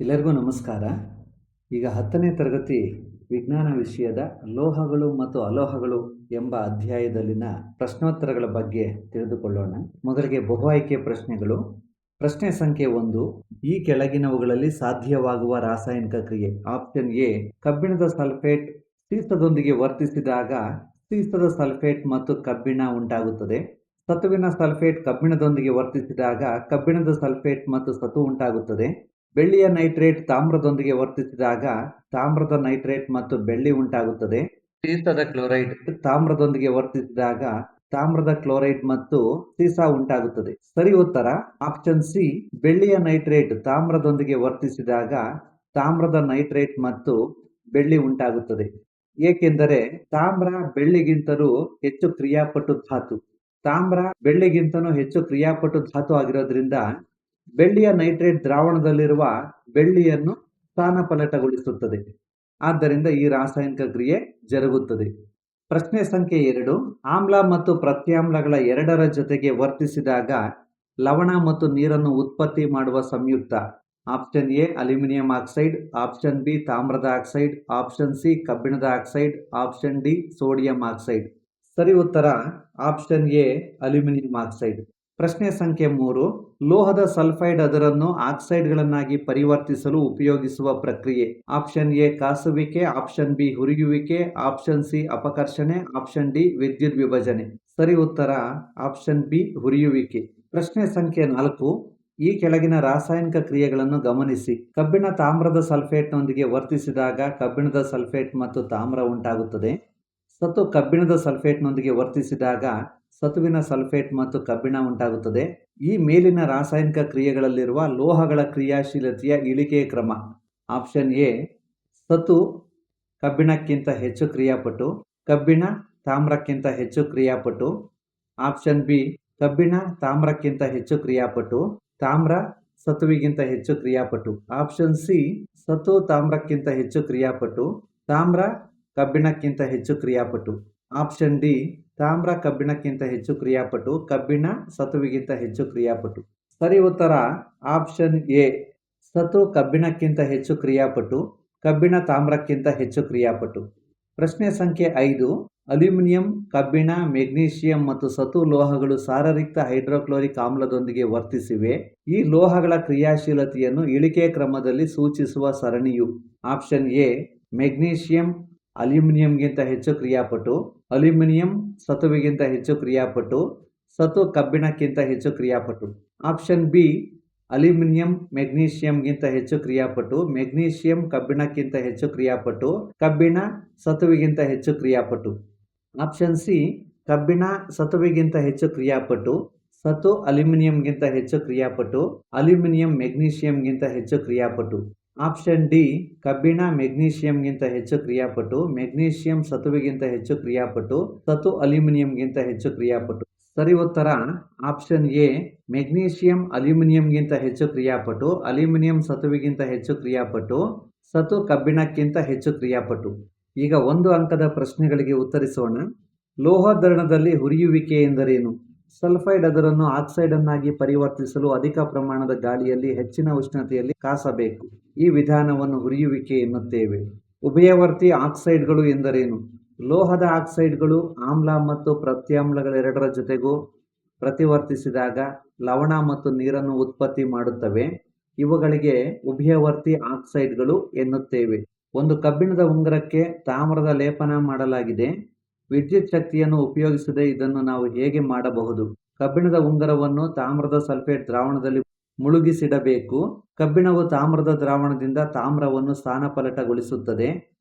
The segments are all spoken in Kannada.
ಎಲ್ಲರಿಗೂ ನಮಸ್ಕಾರ. ಈಗ 10ನೇ ತರಗತಿ ವಿಜ್ಞಾನ ವಿಷಯದ ಲೋಹಗಳು ಮತ್ತು ಅಲೋಹಗಳು ಎಂಬ ಅಧ್ಯಾಯದಲ್ಲಿನ ಪ್ರಶ್ನೋತ್ತರಗಳ ಬಗ್ಗೆ ತಿಳಿದುಕೊಳ್ಳೋಣ. ಮೊದಲಿಗೆ ಬಹು ಆಯ್ಕೆ ಪ್ರಶ್ನೆಗಳು. ಪ್ರಶ್ನೆ ಸಂಖ್ಯೆ 1. ಈ ಕೆಳಗಿನವುಗಳಲ್ಲಿ ಸಾಧ್ಯವಾಗುವ ರಾಸಾಯನಿಕ ಕ್ರಿಯೆ. ಆಪ್ಷನ್ ಎ, ಕಬ್ಬಿಣದ ಸಲ್ಫೇಟ್ ಸೀಸದೊಂದಿಗೆ ವರ್ತಿಸಿದಾಗ ಸೀಸದ ಸಲ್ಫೇಟ್ ಮತ್ತು ಕಬ್ಬಿಣ ಉಂಟಾಗುತ್ತದೆ. ಸತುವಿನ ಸಲ್ಫೇಟ್ ಕಬ್ಬಿಣದೊಂದಿಗೆ ವರ್ತಿಸಿದಾಗ ಕಬ್ಬಿಣದ ಸಲ್ಫೇಟ್ ಮತ್ತು ಸತು ಉಂಟಾಗುತ್ತದೆ. ಬೆಳ್ಳಿಯ ನೈಟ್ರೇಟ್ ತಾಮ್ರದೊಂದಿಗೆ ವರ್ತಿಸಿದಾಗ ತಾಮ್ರದ ನೈಟ್ರೇಟ್ ಮತ್ತು ಬೆಳ್ಳಿ ಉಂಟಾಗುತ್ತದೆ. ಸೀಸದ ಕ್ಲೋರೈಡ್ ತಾಮ್ರದೊಂದಿಗೆ ವರ್ತಿಸಿದಾಗ ತಾಮ್ರದ ಕ್ಲೋರೈಡ್ ಮತ್ತು ಸೀಸ ಉಂಟಾಗುತ್ತದೆ. ಸರಿ ಉತ್ತರ ಆಪ್ಷನ್ ಸಿ, ಬೆಳ್ಳಿಯ ನೈಟ್ರೇಟ್ ತಾಮ್ರದೊಂದಿಗೆ ವರ್ತಿಸಿದಾಗ ತಾಮ್ರದ ನೈಟ್ರೇಟ್ ಮತ್ತು ಬೆಳ್ಳಿ ಉಂಟಾಗುತ್ತದೆ. ಏಕೆಂದರೆ ತಾಮ್ರ ಬೆಳ್ಳಿಗಿಂತಲೂ ಹೆಚ್ಚು ಕ್ರಿಯಾಪಟು ಧಾತು. ತಾಮ್ರ ಬೆಳ್ಳಿಗಿಂತಲೂ ಹೆಚ್ಚು ಕ್ರಿಯಾಪಟು ಧಾತು ಆಗಿರೋದ್ರಿಂದ ಬೆಳ್ಳಿಯ ನೈಟ್ರೇಟ್ ದ್ರಾವಣದಲ್ಲಿರುವ ಬೆಳ್ಳಿಯನ್ನು ಸ್ಥಾನಪಲ್ಲಟಗೊಳಿಸುತ್ತದೆ. ಆದ್ದರಿಂದ ಈ ರಾಸಾಯನಿಕ ಕ್ರಿಯೆ ಜರುಗುತ್ತದೆ. ಪ್ರಶ್ನೆ ಸಂಖ್ಯೆ 2. ಆಮ್ಲ ಮತ್ತು ಪ್ರತ್ಯಾಮ್ಲಗಳ ಎರಡರ ಜೊತೆಗೆ ವರ್ತಿಸಿದಾಗ ಲವಣ ಮತ್ತು ನೀರನ್ನು ಉತ್ಪತ್ತಿ ಮಾಡುವ ಸಂಯುಕ್ತ. Option A, aluminium oxide. Option B, ತಾಮ್ರದ ಆಕ್ಸೈಡ್. ಆಪ್ಷನ್ ಸಿ, ಕಬ್ಬಿಣದ oxide. Option D, sodium oxide. ಸರಿ ಉತ್ತರ ಆಪ್ಷನ್ ಎ, ಅಲ್ಯೂಮಿನಿಯಂ ಆಕ್ಸೈಡ್. ಪ್ರಶ್ನೆ ಸಂಖ್ಯೆ 3. ಲೋಹದ ಸಲ್ಫೈಡ್ ಅದರನ್ನು ಆಕ್ಸೈಡ್ಗಳನ್ನಾಗಿ ಪರಿವರ್ತಿಸಲು ಉಪಯೋಗಿಸುವ ಪ್ರಕ್ರಿಯೆ. ಆಪ್ಷನ್ ಎ, ಕಾಸುವಿಕೆ. ಆಪ್ಷನ್ ಬಿ, ಹುರಿಯುವಿಕೆ. ಆಪ್ಷನ್ ಸಿ, ಅಪಕರ್ಷಣೆ. ಆಪ್ಷನ್ ಡಿ, ವಿದ್ಯುತ್ ವಿಭಜನೆ. ಸರಿ ಉತ್ತರ ಆಪ್ಷನ್ ಬಿ, ಹುರಿಯುವಿಕೆ. ಪ್ರಶ್ನೆ ಸಂಖ್ಯೆ 4. ಈ ಕೆಳಗಿನ ರಾಸಾಯನಿಕ ಕ್ರಿಯೆಗಳನ್ನು ಗಮನಿಸಿ. ಕಬ್ಬಿಣ ತಾಮ್ರದ ಸಲ್ಫೇಟ್ನೊಂದಿಗೆ ವರ್ತಿಸಿದಾಗ ಕಬ್ಬಿಣದ ಸಲ್ಫೇಟ್ ಮತ್ತು ತಾಮ್ರ ಉಂಟಾಗುತ್ತದೆ. ಸತು ಕಬ್ಬಿಣದ ಸಲ್ಫೇಟ್ನೊಂದಿಗೆ ವರ್ತಿಸಿದಾಗ ಸತುವಿನ ಸಲ್ಫೇಟ್ ಮತ್ತು ಕಬ್ಬಿಣ ಉಂಟಾಗುತ್ತದೆ. ಈ ಮೇಲಿನ ರಾಸಾಯನಿಕ ಕ್ರಿಯೆಗಳಲ್ಲಿರುವ ಲೋಹಗಳ ಕ್ರಿಯಾಶೀಲತೆಯ ಇಳಿಕೆಯ ಕ್ರಮ. ಆಪ್ಷನ್ ಎ, ಸತು ಕಬ್ಬಿಣಕ್ಕಿಂತ ಹೆಚ್ಚು ಕ್ರಿಯಾಪಟು. ಕಬ್ಬಿಣ ತಾಮ್ರಕ್ಕಿಂತ ಹೆಚ್ಚು ಕ್ರಿಯಾಪಟು. ಆಪ್ಷನ್ ಬಿ, ಕಬ್ಬಿಣ ತಾಮ್ರಕ್ಕಿಂತ ಹೆಚ್ಚು ಕ್ರಿಯಾಪಟು. ತಾಮ್ರ ಸತುವಿಗಿಂತ ಹೆಚ್ಚು ಕ್ರಿಯಾಪಟು. ಆಪ್ಷನ್ ಸಿ, ಸತು ತಾಮ್ರಕ್ಕಿಂತ ಹೆಚ್ಚು ಕ್ರಿಯಾಪಟು. ತಾಮ್ರ ಕಬ್ಬಿಣಕ್ಕಿಂತ ಹೆಚ್ಚು ಕ್ರಿಯಾಪಟು. ಆಪ್ಷನ್ ಡಿ, ತಾಮ್ರ ಕಬ್ಬಿಣಕ್ಕಿಂತ ಹೆಚ್ಚು ಕ್ರಿಯಾಪಟು. ಕಬ್ಬಿಣ ಸತುವಿಗಿಂತ ಹೆಚ್ಚು ಕ್ರಿಯಾಪಟು. ಸರಿ ಉತ್ತರ ಆಪ್ಷನ್ ಎ, ಸತು ಕಬ್ಬಿಣಕ್ಕಿಂತ ಹೆಚ್ಚು ಕ್ರಿಯಾಪಟು. ಕಬ್ಬಿಣ ತಾಮ್ರಕ್ಕಿಂತ ಹೆಚ್ಚು ಕ್ರಿಯಾಪಟು. ಪ್ರಶ್ನೆ ಸಂಖ್ಯೆ 5. ಅಲ್ಯೂಮಿನಿಯಂ, ಕಬ್ಬಿಣ, ಮೆಗ್ನೀಷಿಯಂ ಮತ್ತು ಸತು ಲೋಹಗಳು ಸಾರರಿಕ್ತ ಹೈಡ್ರೋಕ್ಲೋರಿಕ್ ಆಮ್ಲದೊಂದಿಗೆ ವರ್ತಿಸಿವೆ. ಈ ಲೋಹಗಳ ಕ್ರಿಯಾಶೀಲತೆಯನ್ನು ಇಳಿಕೆಯ ಕ್ರಮದಲ್ಲಿ ಸೂಚಿಸುವ ಸರಣಿಯು. ಆಪ್ಷನ್ ಎ, ಮೆಗ್ನೀಷಿಯಂ ಅಲ್ಯೂಮಿನಿಯಂಗಿಂತ ಹೆಚ್ಚು ಕ್ರಿಯಾಪಟು. ಅಲ್ಯೂಮಿನಿಯಂ ಸತುವಿಗಿಂತ ಹೆಚ್ಚು ಕ್ರಿಯಾಪಟು. ಸತು ಕಬ್ಬಿಣಕ್ಕಿಂತ ಹೆಚ್ಚು ಕ್ರಿಯಾಪಟು. ಆಪ್ಷನ್ ಬಿ, ಅಲ್ಯೂಮಿನಿಯಂ ಮೆಗ್ನೀಷಿಯಂಗಿಂತ ಹೆಚ್ಚು ಕ್ರಿಯಾಪಟು. ಮೆಗ್ನೀಷಿಯಂ ಕಬ್ಬಿಣಕ್ಕಿಂತ ಹೆಚ್ಚು ಕ್ರಿಯಾಪಟು. ಕಬ್ಬಿಣ ಸತುವಿಗಿಂತ ಹೆಚ್ಚು ಕ್ರಿಯಾಪಟು. ಆಪ್ಷನ್ ಸಿ, ಕಬ್ಬಿಣ ಸತುವಿಗಿಂತ ಹೆಚ್ಚು ಕ್ರಿಯಾಪಟು. ಸತು ಅಲ್ಯೂಮಿನಿಯಂಗಿಂತ ಹೆಚ್ಚು ಕ್ರಿಯಾಪಟು. ಅಲ್ಯೂಮಿನಿಯಂ ಮೆಗ್ನೀಷಿಯಂಗಿಂತ ಹೆಚ್ಚು ಕ್ರಿಯಾಪಟು. ಆಪ್ಷನ್ ಡಿ, ಕಬ್ಬಿಣ ಮೆಗ್ನೀಷಿಯಂಗಿಂತ ಹೆಚ್ಚು ಕ್ರಿಯಾಪಟು. ಮೆಗ್ನೀಷಿಯಂ ಸತುವಿಗಿಂತ ಹೆಚ್ಚು ಕ್ರಿಯಾಪಟು. ಸತು ಅಲ್ಯೂಮಿನಿಯಂಗಿಂತ ಹೆಚ್ಚು ಕ್ರಿಯಾಪಟು. ಸರಿ ಉತ್ತರ ಆಪ್ಷನ್ ಎ, ಮೆಗ್ನೀಷಿಯಂ ಅಲ್ಯೂಮಿನಿಯಂಗಿಂತ ಹೆಚ್ಚು ಕ್ರಿಯಾಪಟು. ಅಲ್ಯೂಮಿನಿಯಂ ಸತುವಿಗಿಂತ ಹೆಚ್ಚು ಕ್ರಿಯಾಪಟು. ಸತು ಕಬ್ಬಿಣಕ್ಕಿಂತ ಹೆಚ್ಚು ಕ್ರಿಯಾಪಟು. ಈಗ 1 ಅಂಕದ ಪ್ರಶ್ನೆಗಳಿಗೆ ಉತ್ತರಿಸೋಣ. ಲೋಹದ್ರಣದಲ್ಲಿ ಹುರಿಯುವಿಕೆ ಎಂದರೇನು? ಸಲ್ಫೈಡ್ ಅದರನ್ನು ಆಕ್ಸೈಡ್ ಅನ್ನಾಗಿ ಪರಿವರ್ತಿಸಲು ಅಧಿಕ ಪ್ರಮಾಣದ ಗಾಳಿಯಲ್ಲಿ ಹೆಚ್ಚಿನ ಉಷ್ಣತೆಯಲ್ಲಿ ಕಾಸಬೇಕು. ಈ ವಿಧಾನವನ್ನು ಹುರಿಯುವಿಕೆ ಎನ್ನುತ್ತೇವೆ. ಉಭಯವರ್ತಿ ಆಕ್ಸೈಡ್ಗಳು ಎಂದರೇನು? ಲೋಹದ ಆಕ್ಸೈಡ್ಗಳು ಆಮ್ಲ ಮತ್ತು ಪ್ರತ್ಯಾಮ್ಲಗಳೆರಡರ ಜೊತೆಗೂ ಪ್ರತಿವರ್ತಿಸಿದಾಗ ಲವಣ ಮತ್ತು ನೀರನ್ನು ಉತ್ಪತ್ತಿ ಮಾಡುತ್ತವೆ. ಇವುಗಳಿಗೆ ಉಭಯವರ್ತಿ ಆಕ್ಸೈಡ್ಗಳು ಎನ್ನುತ್ತೇವೆ. ಒಂದು ಕಬ್ಬಿಣದ ಉಂಗುರಕ್ಕೆ ತಾಮ್ರದ ಲೇಪನ ಮಾಡಲಾಗಿದೆ. ವಿದ್ಯುತ್ ಶಕ್ತಿಯನ್ನು ಉಪಯೋಗಿಸದೆ ಇದನ್ನು ನಾವು ಹೇಗೆ ಮಾಡಬಹುದು? ಕಬ್ಬಿಣದ ಉಂಗುರವನ್ನು ತಾಮ್ರದ ಸಲ್ಫೇಟ್ ದ್ರಾವಣದಲ್ಲಿ ಮುಳುಗಿಸಿಡಬೇಕು. ಕಬ್ಬಿಣವು ತಾಮ್ರದ ದ್ರಾವಣದಿಂದ ತಾಮ್ರವನ್ನು ಸ್ಥಾನಪಲ್ಲಟಗೊಳಿಸುತ್ತದೆ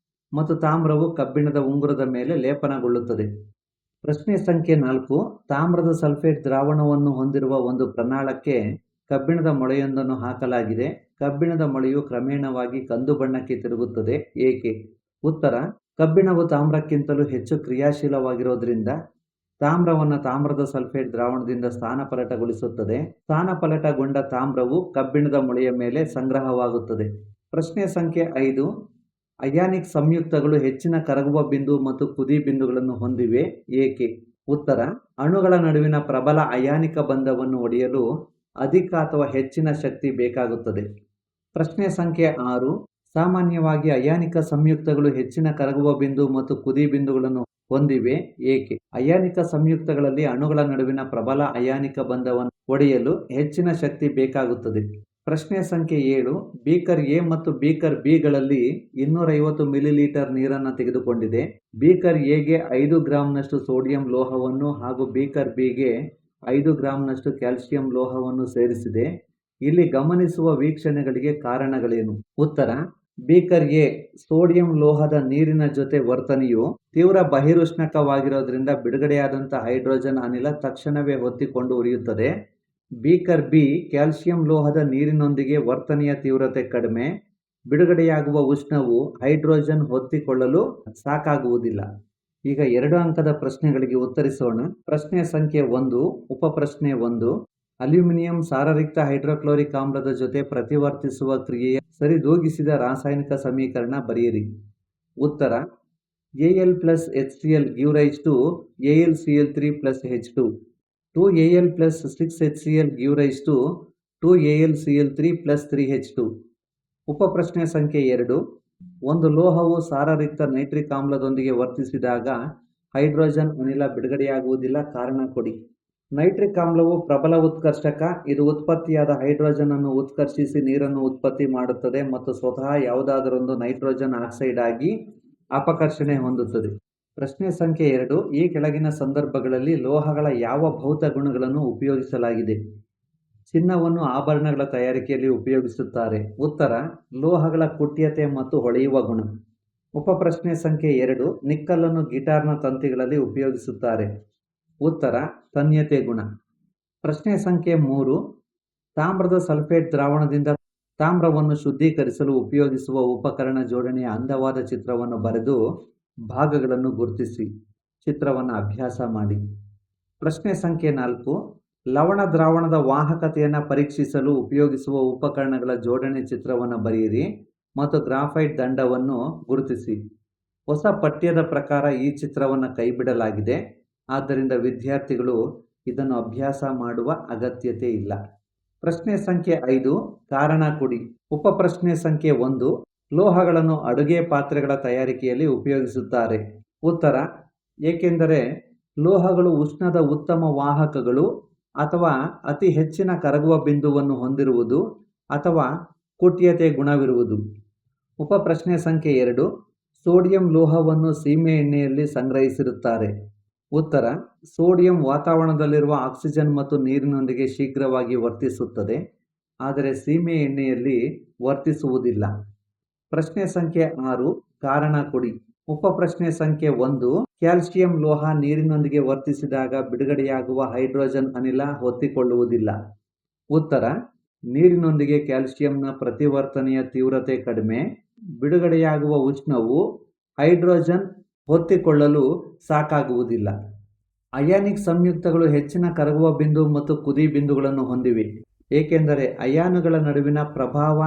ಮತ್ತು ತಾಮ್ರವು ಕಬ್ಬಿಣದ ಉಂಗುರದ ಮೇಲೆ ಲೇಪನಗೊಳ್ಳುತ್ತದೆ. ಪ್ರಶ್ನೆ ಸಂಖ್ಯೆ 4. ತಾಮ್ರದ ಸಲ್ಫೇಟ್ ದ್ರಾವಣವನ್ನು ಹೊಂದಿರುವ ಒಂದು ಪ್ರನಾಳಕ್ಕೆ ಕಬ್ಬಿಣದ ಮೊಳೆಯೊಂದನ್ನು ಹಾಕಲಾಗಿದೆ. ಕಬ್ಬಿಣದ ಮೊಳೆಯು ಕ್ರಮೇಣವಾಗಿ ಕಂದು ಬಣ್ಣಕ್ಕೆ ತಿರುಗುತ್ತದೆ. ಏಕೆ? ಉತ್ತರ, ಕಬ್ಬಿಣವು ತಾಮ್ರಕ್ಕಿಂತಲೂ ಹೆಚ್ಚು ಕ್ರಿಯಾಶೀಲವಾಗಿರೋದ್ರಿಂದ ತಾಮ್ರವನ್ನು ತಾಮ್ರದ ಸಲ್ಫೇಟ್ ದ್ರಾವಣದಿಂದ ಸ್ಥಾನಪಲ್ಲಟಗೊಳಿಸುತ್ತದೆ. ಸ್ಥಾನಪಲ್ಲಟಗೊಂಡ ತಾಮ್ರವು ಕಬ್ಬಿಣದ ಮೊಳೆಯ ಮೇಲೆ ಸಂಗ್ರಹವಾಗುತ್ತದೆ. ಪ್ರಶ್ನೆ ಸಂಖ್ಯೆ 5. ಅಯಾನಿಕ್ ಸಂಯುಕ್ತಗಳು ಹೆಚ್ಚಿನ ಕರಗುವ ಬಿಂದು ಮತ್ತು ಕುದಿ ಬಿಂದುಗಳನ್ನು ಹೊಂದಿವೆ. ಏಕೆ? ಉತ್ತರ, ಅಣುಗಳ ನಡುವಿನ ಪ್ರಬಲ ಅಯಾನಿಕ ಬಂಧವನ್ನು ಒಡೆಯಲು ಅಧಿಕ ಅಥವಾ ಹೆಚ್ಚಿನ ಶಕ್ತಿ ಬೇಕಾಗುತ್ತದೆ. ಪ್ರಶ್ನೆ ಸಂಖ್ಯೆ 6. ಸಾಮಾನ್ಯವಾಗಿ ಅಯಾನಿಕ ಸಂಯುಕ್ತಗಳು ಹೆಚ್ಚಿನ ಕರಗುವ ಬಿಂದು ಮತ್ತು ಕುದಿ ಬಿಂದುಗಳನ್ನು ಹೊಂದಿವೆ ಏಕೆ? ಅಯಾನಿಕ ಸಂಯುಕ್ತಗಳಲ್ಲಿ ಅಣುಗಳ ನಡುವಿನ ಪ್ರಬಲ ಅಯಾನಿಕ ಬಂಧವನ್ನು ಒಡೆಯಲು ಹೆಚ್ಚಿನ ಶಕ್ತಿ ಬೇಕಾಗುತ್ತದೆ. ಪ್ರಶ್ನೆ ಸಂಖ್ಯೆ 7. ಬೀಕರ್ ಎ ಮತ್ತು ಬೀಕರ್ ಬಿ ಗಳಲ್ಲಿ 250 ಮಿಲಿಲೀಟರ್ ನೀರನ್ನು ತೆಗೆದುಕೊಂಡಿದೆ. ಬೀಕರ್ ಎಗೆ 5 ಗ್ರಾಂನಷ್ಟು ಸೋಡಿಯಂ ಲೋಹವನ್ನು ಹಾಗೂ ಬೀಕರ್ ಬಿಗೆ 5 ಗ್ರಾಂನಷ್ಟು ಕ್ಯಾಲ್ಸಿಯಂ ಲೋಹವನ್ನು ಸೇರಿಸಿದೆ. ಇಲ್ಲಿ ಗಮನಿಸುವ ವೀಕ್ಷಣೆಗಳಿಗೆ ಕಾರಣಗಳೇನು? ಉತ್ತರ: ಬೀಕರ್ ಎ ಸೋಡಿಯಂ ಲೋಹದ ನೀರಿನ ಜೊತೆ ವರ್ತನೆಯು ತೀವ್ರ ಬಹಿರುಷ್ಣಕವಾಗಿರೋದ್ರಿಂದ ಬಿಡುಗಡೆಯಾದಂಥ ಹೈಡ್ರೋಜನ್ ಅನಿಲ ತಕ್ಷಣವೇ ಹೊತ್ತಿಕೊಂಡು ಉರಿಯುತ್ತದೆ. ಬೀಕರ್ ಬಿ ಕ್ಯಾಲ್ಸಿಯಂ ಲೋಹದ ನೀರಿನೊಂದಿಗೆ ವರ್ತನೆಯ ತೀವ್ರತೆ ಕಡಿಮೆ, ಬಿಡುಗಡೆಯಾಗುವ ಉಷ್ಣವು ಹೈಡ್ರೋಜನ್ ಹೊತ್ತಿಕೊಳ್ಳಲು ಸಾಕಾಗುವುದಿಲ್ಲ. ಈಗ 2 ಅಂಕದ ಪ್ರಶ್ನೆಗಳಿಗೆ ಉತ್ತರಿಸೋಣ. ಪ್ರಶ್ನೆ ಸಂಖ್ಯೆ 1. ಉಪಪ್ರಶ್ನೆ 1. ಅಲ್ಯೂಮಿನಿಯಂ ಸಾರರಿಕ್ತ ಹೈಡ್ರೋಕ್ಲೋರಿಕ್ ಆಮ್ಲದ ಜೊತೆ ಪ್ರತಿವರ್ತಿಸುವ ಕ್ರಿಯೆಯ ಸರಿದೂಗಿಸಿದ ರಾಸಾಯನಿಕ ಸಮೀಕರಣ ಬರೆಯಿರಿ. ಉತ್ತರ: Al plus HCl give rise to AlCl3 plus H2. 2Al plus 6HCl give rise to 2AlCl3 plus 3H2. ಉಪಪ್ರಶ್ನೆ ಸಂಖ್ಯೆ 2. ಒಂದು ಲೋಹವು ಸಾರರಿಕ್ತ ನೈಟ್ರಿಕ್ ಆಮ್ಲದೊಂದಿಗೆ ವರ್ತಿಸಿದಾಗ ಹೈಡ್ರೋಜನ್ ಅನಿಲ ಬಿಡುಗಡೆಯಾಗುವುದಿಲ್ಲ, ಕಾರಣ ಕೊಡಿ. ನೈಟ್ರಿಕ್ ಆಮ್ಲವು ಪ್ರಬಲ ಉತ್ಕರ್ಷಕ. ಇದು ಉತ್ಪತ್ತಿಯಾದ ಹೈಡ್ರೋಜನ್ ಅನ್ನು ಉತ್ಕರ್ಷಿಸಿ ನೀರನ್ನು ಉತ್ಪತ್ತಿ ಮಾಡುತ್ತದೆ ಮತ್ತು ಸ್ವತಃ ಯಾವುದಾದರೊಂದು ನೈಟ್ರೋಜನ್ ಆಕ್ಸೈಡ್ ಆಗಿ ಅಪಕರ್ಷಣೆ ಹೊಂದುತ್ತದೆ. ಪ್ರಶ್ನೆ ಸಂಖ್ಯೆ 2. ಈ ಕೆಳಗಿನ ಸಂದರ್ಭಗಳಲ್ಲಿ ಲೋಹಗಳ ಯಾವ ಭೌತ ಗುಣಗಳನ್ನು ಉಪಯೋಗಿಸಲಾಗಿದೆ? ಚಿನ್ನವನ್ನು ಆಭರಣಗಳ ತಯಾರಿಕೆಯಲ್ಲಿ ಉಪಯೋಗಿಸುತ್ತಾರೆ. ಉತ್ತರ: ಲೋಹಗಳ ಕುಟ್ಯತೆ ಮತ್ತು ಹೊಳೆಯುವ ಗುಣ. ಉಪಪ್ರಶ್ನೆ ಸಂಖ್ಯೆ 2. ನಿಕ್ಕಲನ್ನು ಗಿಟಾರ್ನ ತಂತಿಗಳಲ್ಲಿ ಉಪಯೋಗಿಸುತ್ತಾರೆ. ಉತ್ತರ: ತನ್ಯತೆ ಗುಣ. ಪ್ರಶ್ನೆ ಸಂಖ್ಯೆ 3. ತಾಮ್ರದ ಸಲ್ಫೇಟ್ ದ್ರಾವಣದಿಂದ ತಾಮ್ರವನ್ನು ಶುದ್ಧೀಕರಿಸಲು ಉಪಯೋಗಿಸುವ ಉಪಕರಣ ಜೋಡಣೆಯ ಅಂದವಾದ ಚಿತ್ರವನ್ನು ಬರೆದು ಭಾಗಗಳನ್ನು ಗುರುತಿಸಿ. ಚಿತ್ರವನ್ನು ಅಭ್ಯಾಸ ಮಾಡಿ. ಪ್ರಶ್ನೆ ಸಂಖ್ಯೆ 4. ಲವಣ ದ್ರಾವಣದ ವಾಹಕತೆಯನ್ನು ಪರೀಕ್ಷಿಸಲು ಉಪಯೋಗಿಸುವ ಉಪಕರಣಗಳ ಜೋಡಣೆ ಚಿತ್ರವನ್ನು ಬರೆಯಿರಿ ಮತ್ತು ಗ್ರಾಫೈಟ್ ದಂಡವನ್ನು ಗುರುತಿಸಿ. ಹೊಸ ಪಠ್ಯದ ಪ್ರಕಾರ ಈ ಚಿತ್ರವನ್ನು ಕೈಬಿಡಲಾಗಿದೆ, ಆದ್ದರಿಂದ ವಿದ್ಯಾರ್ಥಿಗಳು ಇದನ್ನು ಅಭ್ಯಾಸ ಮಾಡುವ ಅಗತ್ಯತೆ ಇಲ್ಲ. ಪ್ರಶ್ನೆ ಸಂಖ್ಯೆ 5. ಕಾರಣ ಕೊಡಿ. ಉಪಪ್ರಶ್ನೆ ಸಂಖ್ಯೆ 1. ಲೋಹಗಳನ್ನು ಅಡುಗೆ ಪಾತ್ರೆಗಳ ತಯಾರಿಕೆಯಲ್ಲಿ ಉಪಯೋಗಿಸುತ್ತಾರೆ. ಉತ್ತರ: ಏಕೆಂದರೆ ಲೋಹಗಳು ಉಷ್ಣದ ಉತ್ತಮ ವಾಹಕಗಳು ಅಥವಾ ಅತಿ ಹೆಚ್ಚಿನ ಕರಗುವ ಬಿಂದುವನ್ನು ಹೊಂದಿರುವುದು ಅಥವಾ ಕುಟ್ಯತೆ ಗುಣವಿರುವುದು. ಉಪಪ್ರಶ್ನೆ ಸಂಖ್ಯೆ 2. ಸೋಡಿಯಂ ಲೋಹವನ್ನು ಸೀಮೆ ಎಣ್ಣೆಯಲ್ಲಿ ಸಂಗ್ರಹಿಸಿರುತ್ತಾರೆ. ಉತ್ತರ: ಸೋಡಿಯಂ ವಾತಾವರಣದಲ್ಲಿರುವ ಆಕ್ಸಿಜನ್ ಮತ್ತು ನೀರಿನೊಂದಿಗೆ ಶೀಘ್ರವಾಗಿ ವರ್ತಿಸುತ್ತದೆ, ಆದರೆ ಸೀಮೆ ಎಣ್ಣೆಯಲ್ಲಿ ವರ್ತಿಸುವುದಿಲ್ಲ. ಪ್ರಶ್ನೆ ಸಂಖ್ಯೆ 6. ಕಾರಣ ಕೊಡಿ. ಉಪಪ್ರಶ್ನೆ ಸಂಖ್ಯೆ 1. ಕ್ಯಾಲ್ಸಿಯಂ ಲೋಹ ನೀರಿನೊಂದಿಗೆ ವರ್ತಿಸಿದಾಗ ಬಿಡುಗಡೆಯಾಗುವ ಹೈಡ್ರೋಜನ್ ಅನಿಲ ಹೊತ್ತಿಕೊಳ್ಳುವುದಿಲ್ಲ. ಉತ್ತರ: ನೀರಿನೊಂದಿಗೆ ಕ್ಯಾಲ್ಸಿಯಂನ ಪ್ರತಿವರ್ತನೆಯ ತೀವ್ರತೆ ಕಡಿಮೆ, ಬಿಡುಗಡೆಯಾಗುವ ಉಷ್ಣವು ಹೈಡ್ರೋಜನ್ ಹೊತ್ತಿಕೊಳ್ಳಲು ಸಾಕಾಗುವುದಿಲ್ಲ. ಅಯಾನಿಕ್ ಸಂಯುಕ್ತಗಳು ಹೆಚ್ಚಿನ ಕರಗುವ ಬಿಂದು ಮತ್ತು ಕುದಿ ಬಿಂದುಗಳನ್ನು ಹೊಂದಿವೆ, ಏಕೆಂದರೆ ಅಯಾನುಗಳ ನಡುವಿನ ಪ್ರಭಾವ